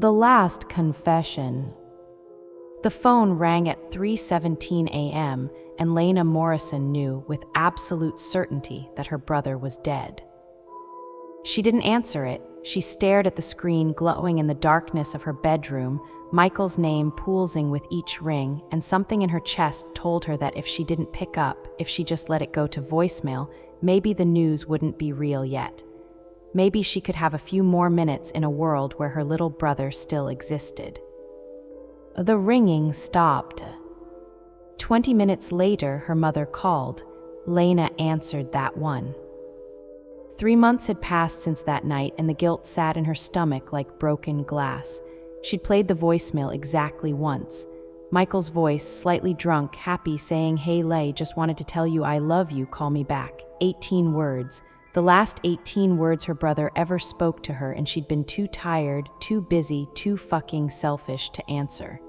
The last confession. The phone rang at 3:17 a.m., and Lena Morrison knew with absolute certainty that her brother was dead. She didn't answer it. She stared at the screen glowing in the darkness of her bedroom, Michael's name pulsing with each ring, and something in her chest told her that if she didn't pick up, if she just let it go to voicemail, maybe the news wouldn't be real yet. Maybe she could have a few more minutes in a world where her little brother still existed. The ringing stopped. 20 minutes later, her mother called. Lena answered that one. 3 months had passed since that night, and the guilt sat in her stomach like broken glass. She'd played the voicemail exactly once. Michael's voice, slightly drunk, happy, saying, "Hey, Lay, just wanted to tell you I love you, call me back." 18 words. The last 18 words her brother ever spoke to her, and she'd been too tired, too busy, too fucking selfish to answer.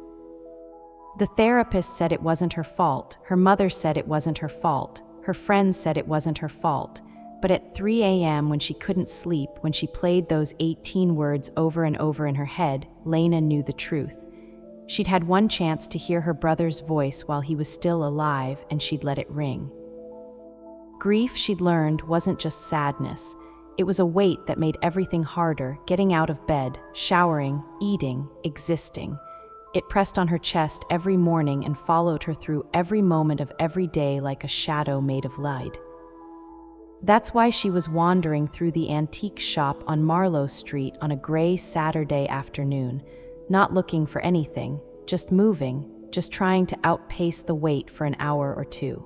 The therapist said it wasn't her fault. Her mother said it wasn't her fault. Her friends said it wasn't her fault. But at 3 a.m., when she couldn't sleep, when she played those 18 words over and over in her head, Lena knew the truth. She'd had one chance to hear her brother's voice while he was still alive, and she'd let it ring. Grief, she'd learned, wasn't just sadness. It was a weight that made everything harder, getting out of bed, showering, eating, existing. It pressed on her chest every morning and followed her through every moment of every day like a shadow made of light. That's why she was wandering through the antique shop on Marlowe Street on a gray Saturday afternoon, not looking for anything, just moving, just trying to outpace the wait for an hour or two.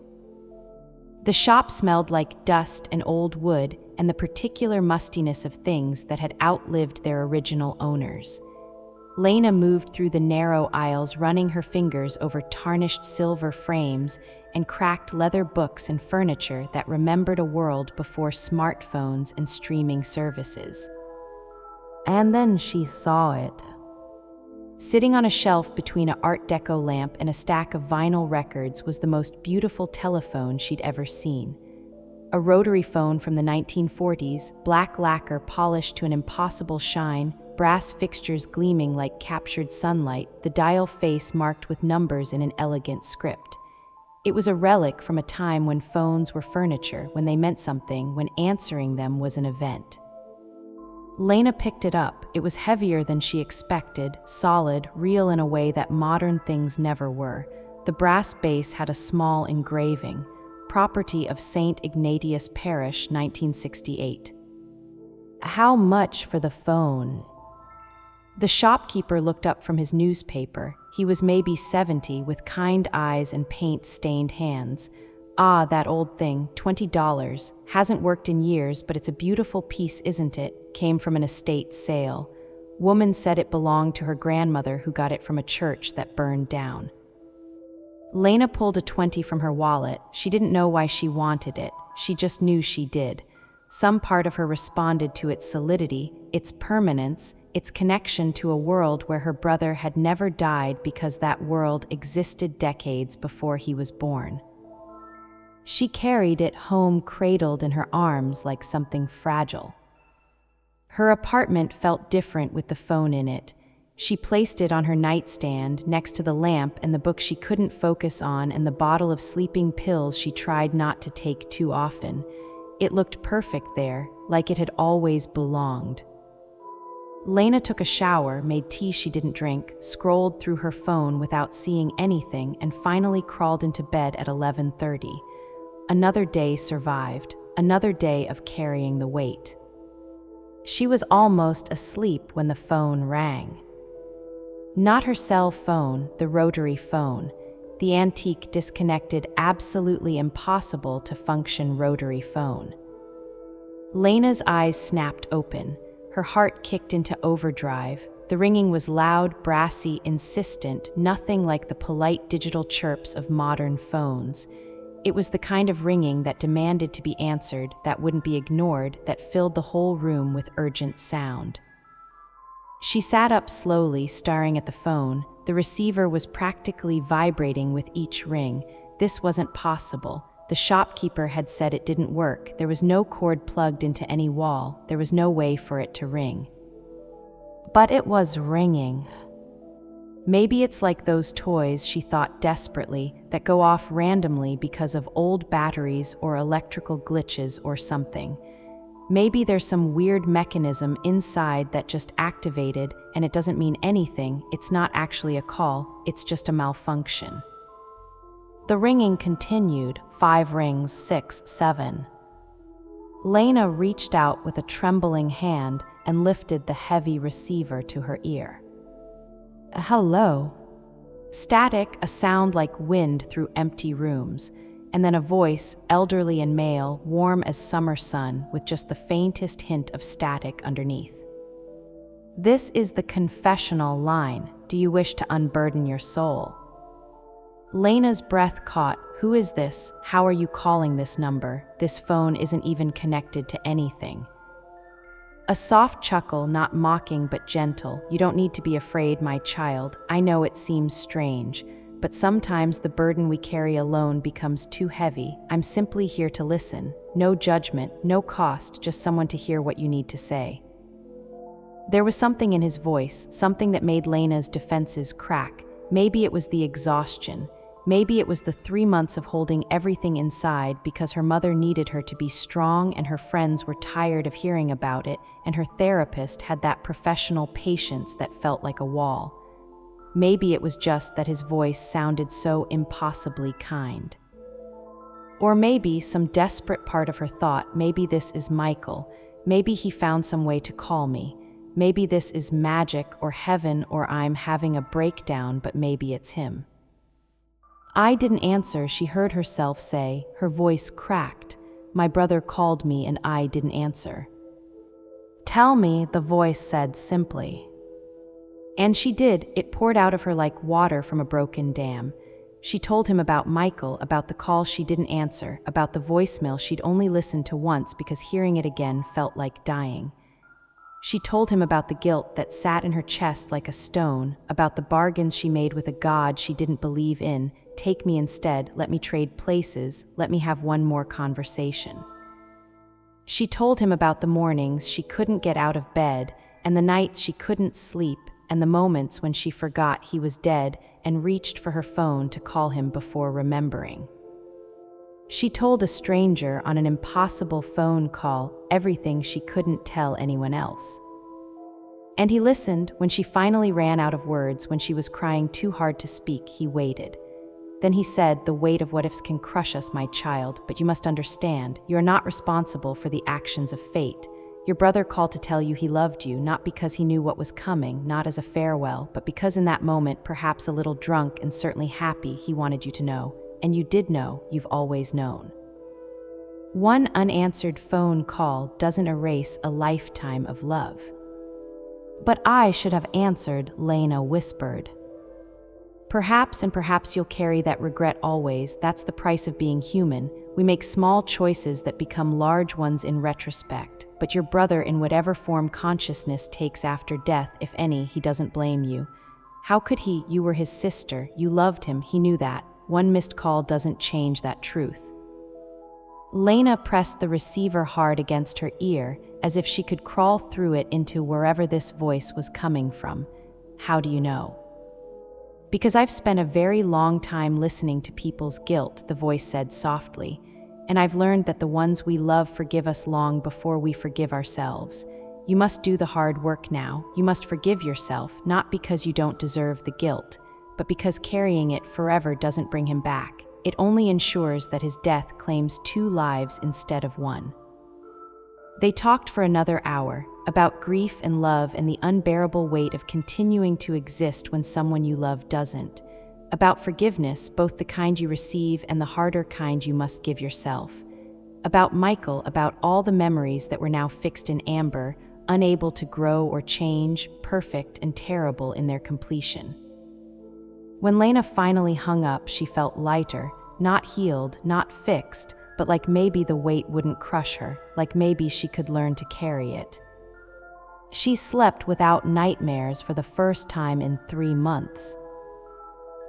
The shop smelled like dust and old wood and the particular mustiness of things that had outlived their original owners. Lena moved through the narrow aisles, running her fingers over tarnished silver frames and cracked leather books and furniture that remembered a world before smartphones and streaming services. And then she saw it. Sitting on a shelf between an Art Deco lamp and a stack of vinyl records was the most beautiful telephone she'd ever seen. A rotary phone from the 1940s, black lacquer polished to an impossible shine, brass fixtures gleaming like captured sunlight, the dial face marked with numbers in an elegant script. It was a relic from a time when phones were furniture, when they meant something, when answering them was an event. Lena picked it up. It was heavier than she expected, solid, real in a way that modern things never were. The brass base had a small engraving, property of St. Ignatius Parish, 1968. How much for the phone? The shopkeeper looked up from his newspaper. He was maybe 70, with kind eyes and paint-stained hands. "Ah, that old thing, $20. Hasn't worked in years, but it's a beautiful piece, isn't it?" Came from an estate sale. Woman said it belonged to her grandmother, who got it from a church that burned down. Lena pulled a 20 from her wallet. She didn't know why she wanted it. She just knew she did. Some part of her responded to its solidity, its permanence, its connection to a world where her brother had never died because that world existed decades before he was born. She carried it home, cradled in her arms like something fragile. Her apartment felt different with the phone in it. She placed it on her nightstand next to the lamp and the book she couldn't focus on and the bottle of sleeping pills she tried not to take too often. It looked perfect there, like it had always belonged. Lena took a shower, made tea she didn't drink, scrolled through her phone without seeing anything, and finally crawled into bed at 11:30. Another day survived, another day of carrying the weight. She was almost asleep when the phone rang. Not her cell phone, the rotary phone, the antique, disconnected, absolutely impossible to function rotary phone. Lena's eyes snapped open. Her heart kicked into overdrive. The ringing was loud, brassy, insistent, nothing like the polite digital chirps of modern phones. It was the kind of ringing that demanded to be answered, that wouldn't be ignored, that filled the whole room with urgent sound. She sat up slowly, staring at the phone. The receiver was practically vibrating with each ring. This wasn't possible. The shopkeeper had said it didn't work. There was no cord plugged into any wall. There was no way for it to ring. But it was ringing. Maybe it's like those toys, she thought desperately, that go off randomly because of old batteries or electrical glitches or something. Maybe there's some weird mechanism inside that just activated and it doesn't mean anything, it's not actually a call, it's just a malfunction. The ringing continued, 5 rings, 6, 7. Lena reached out with a trembling hand and lifted the heavy receiver to her ear. Hello. Static, a sound like wind through empty rooms, and then a voice, elderly and male, warm as summer sun, with just the faintest hint of static underneath. This is the confessional line. Do you wish to unburden your soul? Lena's breath caught. Who is this? How are you calling this number? This phone isn't even connected to anything. A soft chuckle, not mocking but gentle. You don't need to be afraid, my child. I know it seems strange, but sometimes the burden we carry alone becomes too heavy. I'm simply here to listen. No judgment, no cost, just someone to hear what you need to say. There was something in his voice, something that made Lena's defenses crack. Maybe it was the exhaustion. Maybe it was the 3 months of holding everything inside because her mother needed her to be strong and her friends were tired of hearing about it, and her therapist had that professional patience that felt like a wall. Maybe it was just that his voice sounded so impossibly kind. Or maybe some desperate part of her thought, maybe this is Michael. Maybe he found some way to call me. Maybe this is magic or heaven, or I'm having a breakdown, but maybe it's him. I didn't answer, she heard herself say, her voice cracked. My brother called me and I didn't answer. Tell me, the voice said simply. And she did. It poured out of her like water from a broken dam. She told him about Michael, about the call she didn't answer, about the voicemail she'd only listened to once because hearing it again felt like dying. She told him about the guilt that sat in her chest like a stone, about the bargains she made with a God she didn't believe in. Take me instead, let me trade places, let me have one more conversation. She told him about the mornings she couldn't get out of bed, and the nights she couldn't sleep, and the moments when she forgot he was dead and reached for her phone to call him before remembering. She told a stranger on an impossible phone call everything she couldn't tell anyone else. And he listened. When she finally ran out of words, when she was crying too hard to speak, he waited. Then he said, the weight of what ifs can crush us, my child, but you must understand, you are not responsible for the actions of fate. Your brother called to tell you he loved you, not because he knew what was coming, not as a farewell, but because in that moment, perhaps a little drunk and certainly happy, he wanted you to know. And you did know, you've always known. One unanswered phone call doesn't erase a lifetime of love. But I should have answered, Lena whispered. Perhaps, and perhaps you'll carry that regret always. That's the price of being human. We make small choices that become large ones in retrospect. But your brother, in whatever form consciousness takes after death, if any, he doesn't blame you. How could he? You were his sister. You loved him. He knew that. One missed call doesn't change that truth. Lena pressed the receiver hard against her ear, as if she could crawl through it into wherever this voice was coming from. How do you know? Because I've spent a very long time listening to people's guilt, the voice said softly, and I've learned that the ones we love forgive us long before we forgive ourselves. You must do the hard work now. You must forgive yourself, not because you don't deserve the guilt, but because carrying it forever doesn't bring him back. It only ensures that his death claims 2 lives instead of 1. They talked for another hour, about grief and love and the unbearable weight of continuing to exist when someone you love doesn't. About forgiveness, both the kind you receive and the harder kind you must give yourself. About Michael, about all the memories that were now fixed in amber, unable to grow or change, perfect and terrible in their completion. When Lena finally hung up, she felt lighter, not healed, not fixed, but like maybe the weight wouldn't crush her, like maybe she could learn to carry it. She slept without nightmares for the first time in 3 months.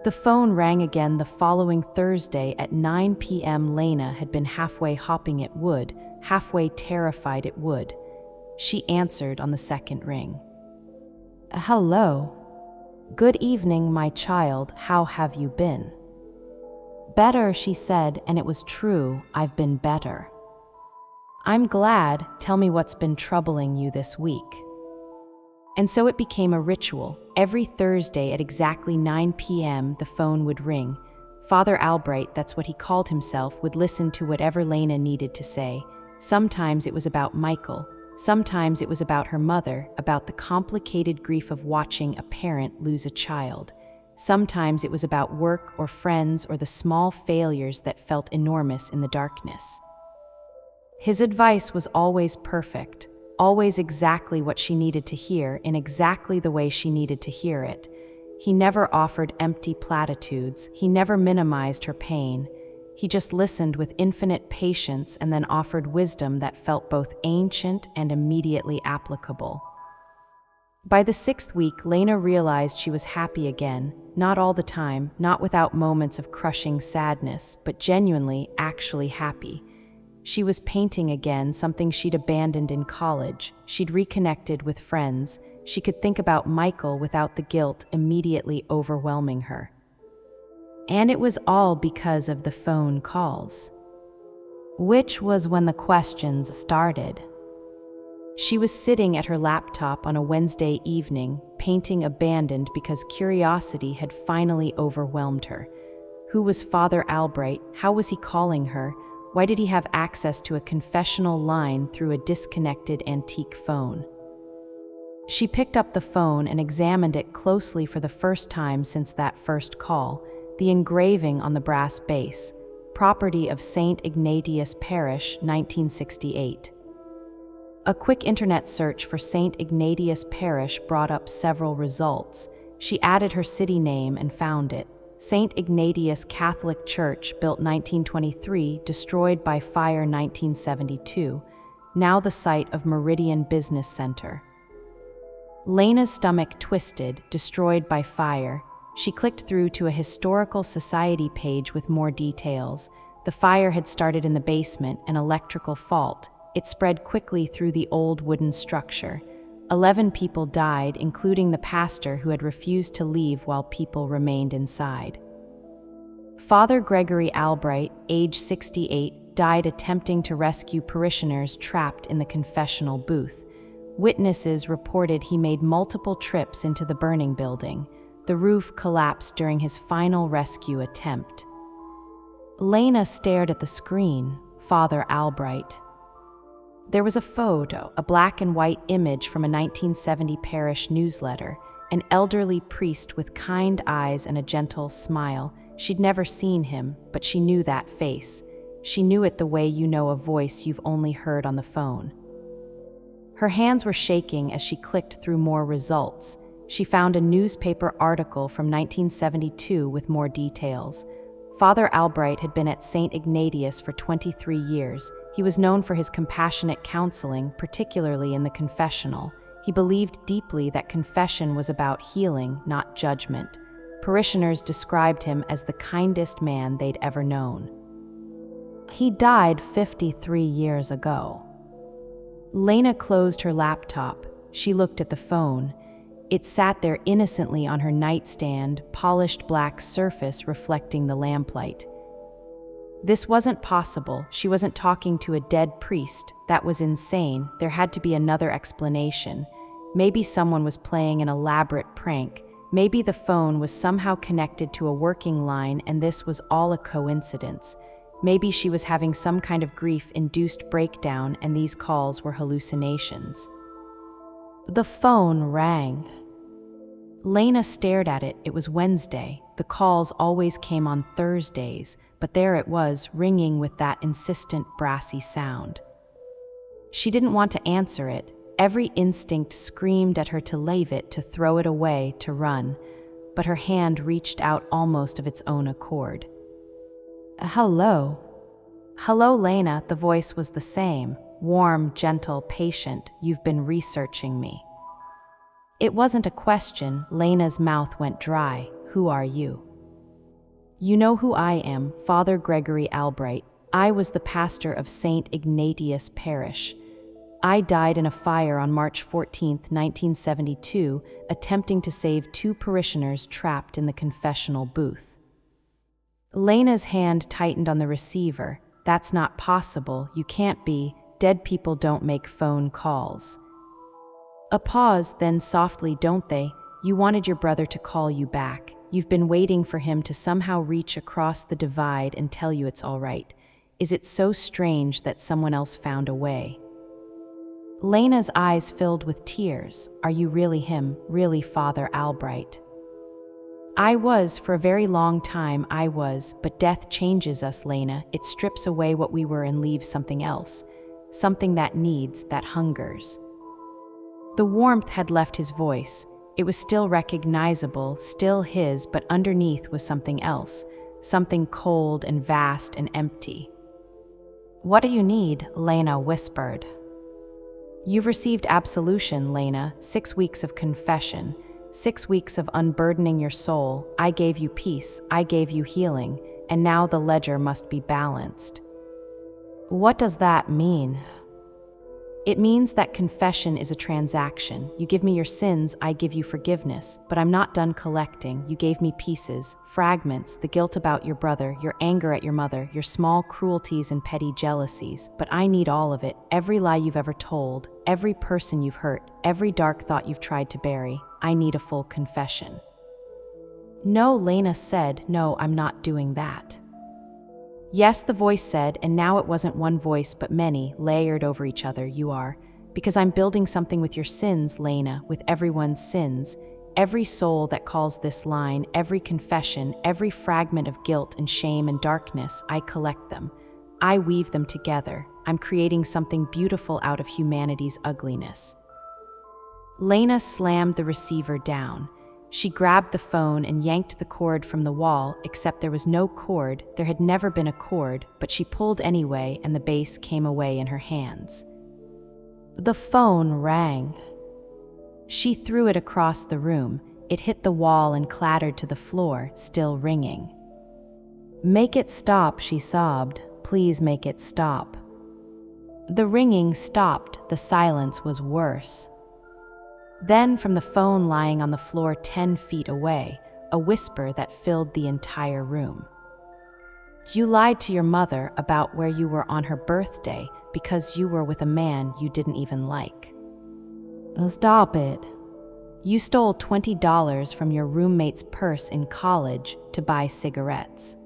The phone rang again the following Thursday at 9 p.m. Lena had been halfway hoping it would, halfway terrified it would. She answered on the second ring. Hello. Good evening, my child. How have you been? Better, she said, and it was true. I've been better. I'm glad. Tell me what's been troubling you this week. And so it became a ritual. Every Thursday at exactly 9 p.m., the phone would ring. Father Albright, that's what he called himself, would listen to whatever Lena needed to say. Sometimes it was about Michael. Sometimes it was about her mother, about the complicated grief of watching a parent lose a child. Sometimes it was about work or friends or the small failures that felt enormous in the darkness. His advice was always perfect, always exactly what she needed to hear in exactly the way she needed to hear it. He never offered empty platitudes. He never minimized her pain. He just listened with infinite patience and then offered wisdom that felt both ancient and immediately applicable. By the 6th week, Lena realized she was happy again, not all the time, not without moments of crushing sadness, but genuinely, actually happy. She was painting again, something she'd abandoned in college. She'd reconnected with friends. She could think about Michael without the guilt immediately overwhelming her. And it was all because of the phone calls. Which was when the questions started. She was sitting at her laptop on a Wednesday evening, painting abandoned because curiosity had finally overwhelmed her. Who was Father Albright? How was he calling her? Why did he have access to a confessional line through a disconnected antique phone? She picked up the phone and examined it closely for the first time since that first call. The engraving on the brass base, property of St. Ignatius Parish, 1968. A quick internet search for St. Ignatius Parish brought up several results. She added her city name and found it. St. Ignatius Catholic Church, built 1923, destroyed by fire 1972, now the site of Meridian Business Center. Lena's stomach twisted, destroyed by fire. She clicked through to a historical society page with more details. The fire had started in the basement, an electrical fault. It spread quickly through the old wooden structure. 11 people died, including the pastor who had refused to leave while people remained inside. Father Gregory Albright, age 68, died attempting to rescue parishioners trapped in the confessional booth. Witnesses reported he made multiple trips into the burning building. The roof collapsed during his final rescue attempt. Lena stared at the screen. Father Albright. There was a photo, a black and white image from a 1970 parish newsletter, an elderly priest with kind eyes and a gentle smile. She'd never seen him, but she knew that face. She knew it the way you know a voice you've only heard on the phone. Her hands were shaking as she clicked through more results. She found a newspaper article from 1972 with more details. Father Albright had been at St. Ignatius for 23 years. He was known for his compassionate counseling, particularly in the confessional. He believed deeply that confession was about healing, not judgment. Parishioners described him as the kindest man they'd ever known. He died 53 years ago. Lena closed her laptop. She looked at the phone. It sat there innocently on her nightstand, polished black surface reflecting the lamplight. This wasn't possible. She wasn't talking to a dead priest. That was insane. There had to be another explanation. Maybe someone was playing an elaborate prank. Maybe the phone was somehow connected to a working line and this was all a coincidence. Maybe she was having some kind of grief-induced breakdown and these calls were hallucinations. The phone rang. Lena stared at it. It was Wednesday. The calls always came on Thursdays, but there it was, ringing with that insistent, brassy sound. She didn't want to answer it. Every instinct screamed at her to leave it, to throw it away, to run, but her hand reached out almost of its own accord. Hello. Hello, Lena. The voice was the same. Warm, gentle, patient. You've been researching me. It wasn't a question. Lena's mouth went dry. Who are you? You know who I am, Father Gregory Albright. I was the pastor of St. Ignatius Parish. I died in a fire on March 14th, 1972, attempting to save 2 parishioners trapped in the confessional booth. Lena's hand tightened on the receiver. That's not possible. You can't be. Dead people don't make phone calls. A pause, then softly, don't they? You wanted your brother to call you back. You've been waiting for him to somehow reach across the divide and tell you it's all right. Is it so strange that someone else found a way? Lena's eyes filled with tears. Are you really him, really Father Albright? I was, for a very long time I was, but death changes us, Lena. It strips away what we were and leaves something else. Something that needs, that hungers. The warmth had left his voice. It was still recognizable, still his, but underneath was something else. Something cold and vast and empty. What do you need? Lena whispered. You've received absolution, Lena, 6 weeks of confession, 6 weeks of unburdening your soul. I gave you peace, I gave you healing, and now the ledger must be balanced. What does that mean? It means that confession is a transaction. You give me your sins, I give you forgiveness, but I'm not done collecting. You gave me pieces, fragments, the guilt about your brother, your anger at your mother, your small cruelties and petty jealousies, but I need all of it, every lie you've ever told, every person you've hurt, every dark thought you've tried to bury. I need a full confession. No, Lena said, no, I'm not doing that. Yes, the voice said, and now it wasn't one voice but many, layered over each other. You are. Because I'm building something with your sins, Lena, with everyone's sins. Every soul that calls this line, every confession, every fragment of guilt and shame and darkness, I collect them. I weave them together. I'm creating something beautiful out of humanity's ugliness. Lena slammed the receiver down. She grabbed the phone and yanked the cord from the wall, except there was no cord. There had never been a cord, but she pulled anyway, and the base came away in her hands. The phone rang. She threw it across the room. It hit the wall and clattered to the floor, still ringing. Make it stop, she sobbed. Please make it stop. The ringing stopped. The silence was worse. Then, from the phone lying on the floor 10 feet away, a whisper that filled the entire room. You lied to your mother about where you were on her birthday because you were with a man you didn't even like. Stop it. You stole $20 from your roommate's purse in college to buy cigarettes.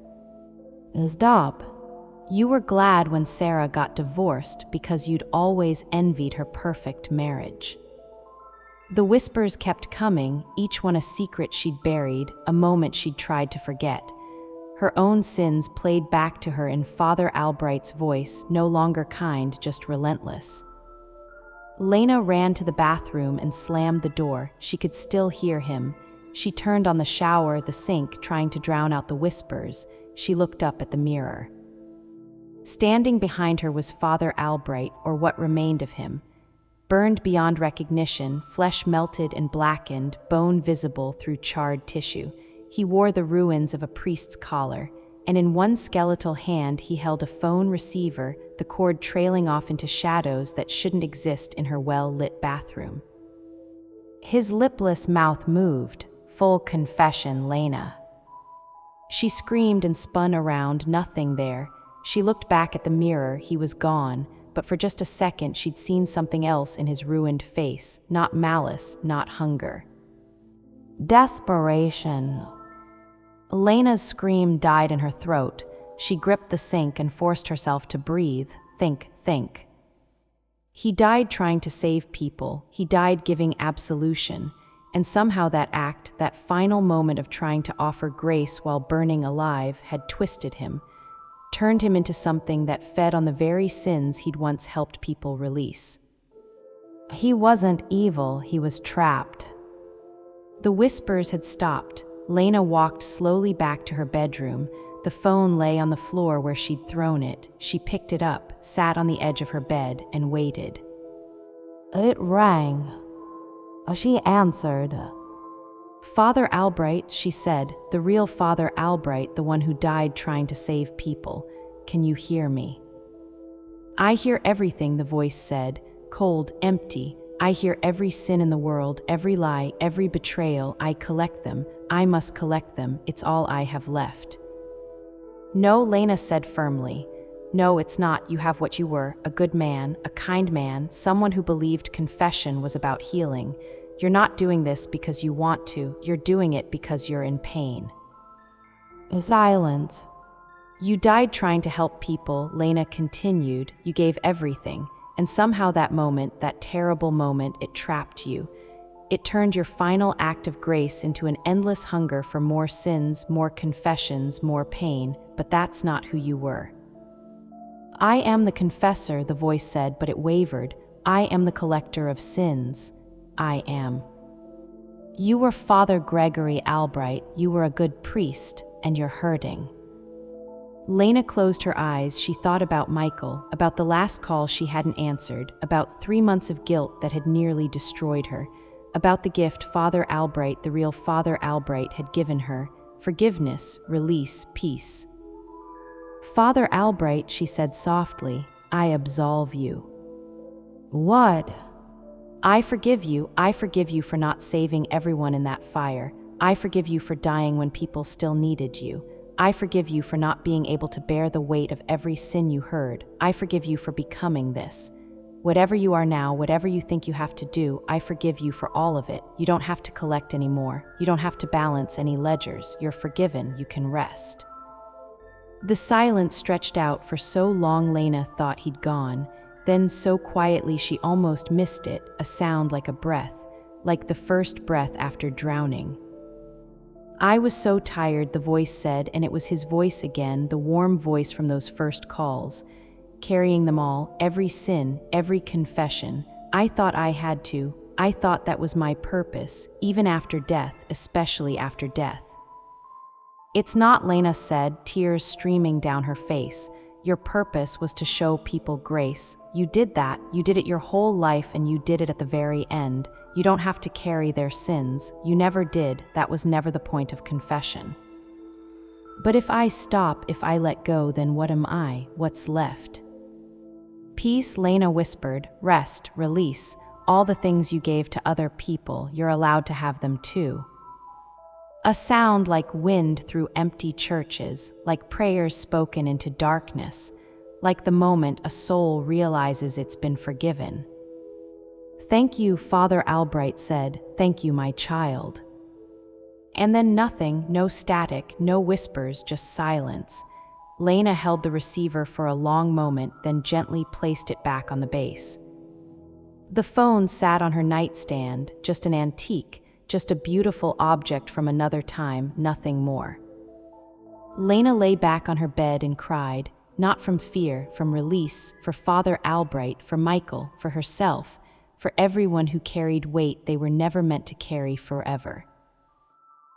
Stop. You were glad when Sarah got divorced because you'd always envied her perfect marriage. The whispers kept coming, each one a secret she'd buried, a moment she'd tried to forget. Her own sins played back to her in Father Albright's voice, no longer kind, just relentless. Lena ran to the bathroom and slammed the door. She could still hear him. She turned on the shower, the sink, trying to drown out the whispers. She looked up at the mirror. Standing behind her was Father Albright, or what remained of him. Burned beyond recognition, flesh melted and blackened, bone visible through charred tissue. He wore the ruins of a priest's collar, and in one skeletal hand he held a phone receiver, the cord trailing off into shadows that shouldn't exist in her well-lit bathroom. His lipless mouth moved. Full confession, Lena. She screamed and spun around, nothing there. She looked back at the mirror. He was gone. But for just a second she'd seen something else in his ruined face, not malice, not hunger. Desperation. Lena's scream died in her throat. She gripped the sink and forced herself to breathe, think. He died trying to save people. He died giving absolution. And somehow that act, that final moment of trying to offer grace while burning alive, had twisted him. Turned him into something that fed on the very sins he'd once helped people release. He wasn't evil, he was trapped. The whispers had stopped. Lena walked slowly back to her bedroom. The phone lay on the floor where she'd thrown it. She picked it up, sat on the edge of her bed, and waited. It rang. She answered. Father Albright, she said, the real Father Albright, the one who died trying to save people. Can you hear me? I hear everything, the voice said. cold, empty. I hear every sin in the world, every lie, every betrayal. I collect them. I must collect them. It's all I have left." "No," Lena said firmly. "No, it's not. You have what you were, a good man, a kind man, someone who believed confession was about healing. You're not doing this because you want to. You're doing it because you're in pain." Silence. "You died trying to help people," Lena continued. "You gave everything. And somehow that moment, that terrible moment, it trapped you. It turned your final act of grace into an endless hunger for more sins, more confessions, more pain. But that's not who you were." "I am the confessor," the voice said, but it wavered. "I am the collector of sins. I am." "You were Father Gregory Albright. You were a good priest, and you're hurting." Lena closed her eyes. She thought about Michael, about the last call she hadn't answered, about 3 months of guilt that had nearly destroyed her, about the gift Father Albright, the real Father Albright, had given her: forgiveness, release, peace. "Father Albright," she said softly, "I absolve you." "What?" "I forgive you. I forgive you for not saving everyone in that fire. I forgive you for dying when people still needed you. I forgive you for not being able to bear the weight of every sin you heard. I forgive you for becoming this. Whatever you are now, whatever you think you have to do, I forgive you for all of it. You don't have to collect anymore. You don't have to balance any ledgers. You're forgiven. You can rest." The silence stretched out for so long Lena thought he'd gone. Then so quietly she almost missed it, a sound like a breath, like the first breath after drowning. "I was so tired," the voice said, and it was his voice again, the warm voice from those first calls, carrying them all, every sin, every confession. "I thought I had to. I thought that was my purpose, even after death, especially after death." "It's not," Lena said, tears streaming down her face. "Your purpose was to show people grace. You did that. You did it your whole life, and you did it at the very end. You don't have to carry their sins. You never did. That was never the point of confession." "But if I stop, if I let go, then what am I? What's left?" "Peace," Lena whispered. "Rest, release. All the things you gave to other people, you're allowed to have them too." A sound like wind through empty churches, like prayers spoken into darkness, like the moment a soul realizes it's been forgiven. "Thank you," Father Albright said. "Thank you, my child." And then nothing, no static, no whispers, just silence. Lena held the receiver for a long moment, then gently placed it back on the base. The phone sat on her nightstand, just an antique, just a beautiful object from another time, nothing more. Lena lay back on her bed and cried, not from fear, from release, for Father Albright, for Michael, for herself, for everyone who carried weight they were never meant to carry forever.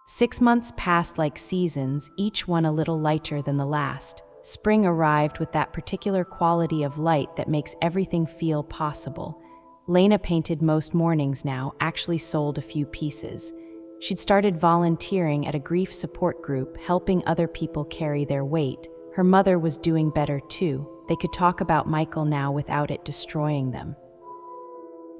6 months passed like seasons, each one a little lighter than the last. Spring arrived with that particular quality of light that makes everything feel possible. Lena painted most mornings now, actually sold a few pieces. She'd started volunteering at a grief support group, helping other people carry their weight. Her mother was doing better too. They could talk about Michael now without it destroying them.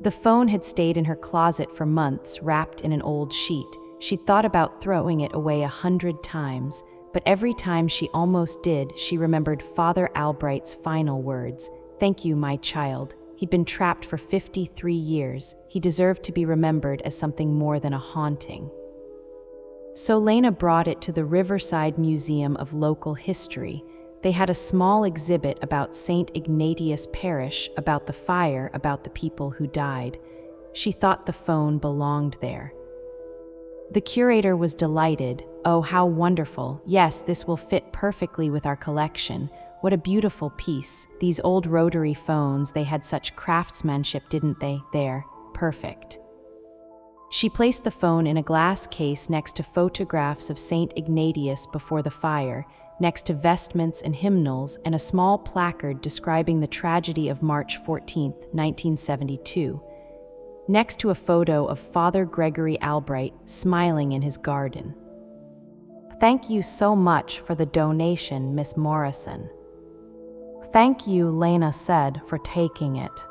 The phone had stayed in her closet for months, wrapped in an old sheet. She'd thought about throwing it away 100 times, but every time she almost did, she remembered Father Albright's final words: "Thank you, my child." He'd been trapped for 53 years. He deserved to be remembered as something more than a haunting. So Lena brought it to the Riverside Museum of Local History. They had a small exhibit about St. Ignatius Parish, about the fire, about the people who died. She thought the phone belonged there. The curator was delighted. "Oh, how wonderful. Yes, this will fit perfectly with our collection. What a beautiful piece. These old rotary phones, they had such craftsmanship, didn't they? There, perfect." She placed the phone in a glass case next to photographs of St. Ignatius before the fire, next to vestments and hymnals, and a small placard describing the tragedy of March 14, 1972, next to a photo of Father Gregory Albright smiling in his garden. "Thank you so much for the donation, Miss Morrison." "Thank you," Lena said, "for taking it."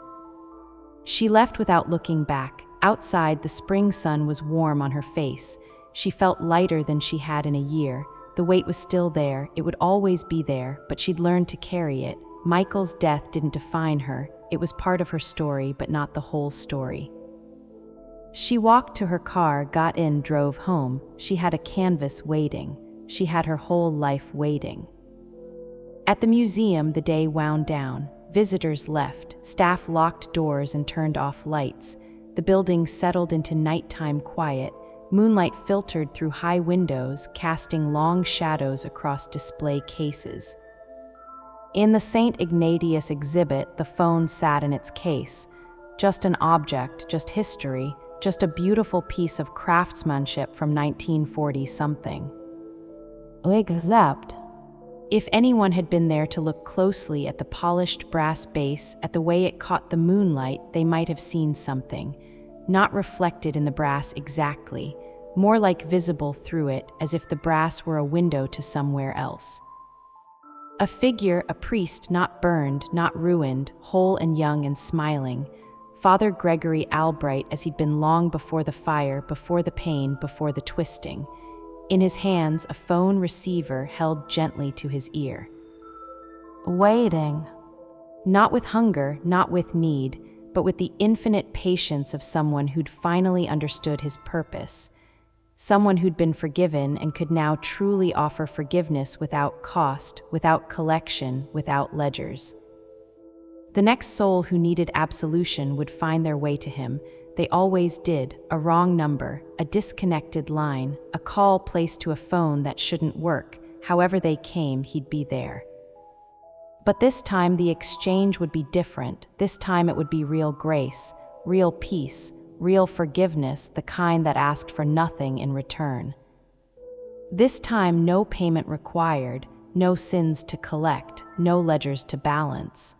She left without looking back. Outside, the spring sun was warm on her face. She felt lighter than she had in a year. The weight was still there, it would always be there, but she'd learned to carry it. Michael's death didn't define her. It was part of her story, but not the whole story. She walked to her car, got in, drove home. She had a canvas waiting. She had her whole life waiting. At the museum, the day wound down. Visitors left. Staff locked doors and turned off lights. The building settled into nighttime quiet. Moonlight filtered through high windows, casting long shadows across display cases. In the St. Ignatius exhibit, the phone sat in its case. Just an object, just history, just a beautiful piece of craftsmanship from 1940-something. Except, if anyone had been there to look closely at the polished brass base, at the way it caught the moonlight, they might have seen something. Not reflected in the brass exactly, more like visible through it, as if the brass were a window to somewhere else. A figure, a priest, not burned, not ruined, whole and young and smiling. Father Gregory Albright, as he'd been long before the fire, before the pain, before the twisting. In his hands, a phone receiver held gently to his ear. Waiting. Not with hunger, not with need, but with the infinite patience of someone who'd finally understood his purpose. Someone who'd been forgiven and could now truly offer forgiveness without cost, without collection, without ledgers. The next soul who needed absolution would find their way to him. They always did. A wrong number, a disconnected line, a call placed to a phone that shouldn't work. However they came, he'd be there. But this time the exchange would be different. This time it would be real grace, real peace, real forgiveness, the kind that asked for nothing in return. This time no payment required, no sins to collect, no ledgers to balance.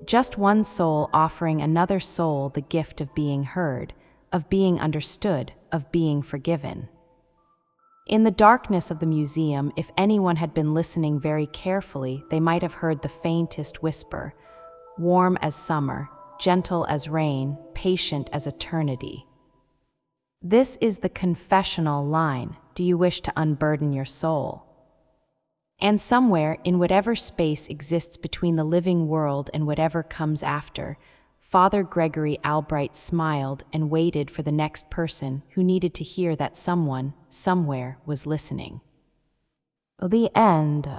Just one soul offering another soul the gift of being heard, of being understood, of being forgiven. In the darkness of the museum, if anyone had been listening very carefully, they might have heard the faintest whisper, warm as summer, gentle as rain, patient as eternity. This is the confessional line. Do you wish to unburden your soul? And somewhere, in whatever space exists between the living world and whatever comes after, Father Gregory Albright smiled and waited for the next person who needed to hear that someone, somewhere, was listening. The end.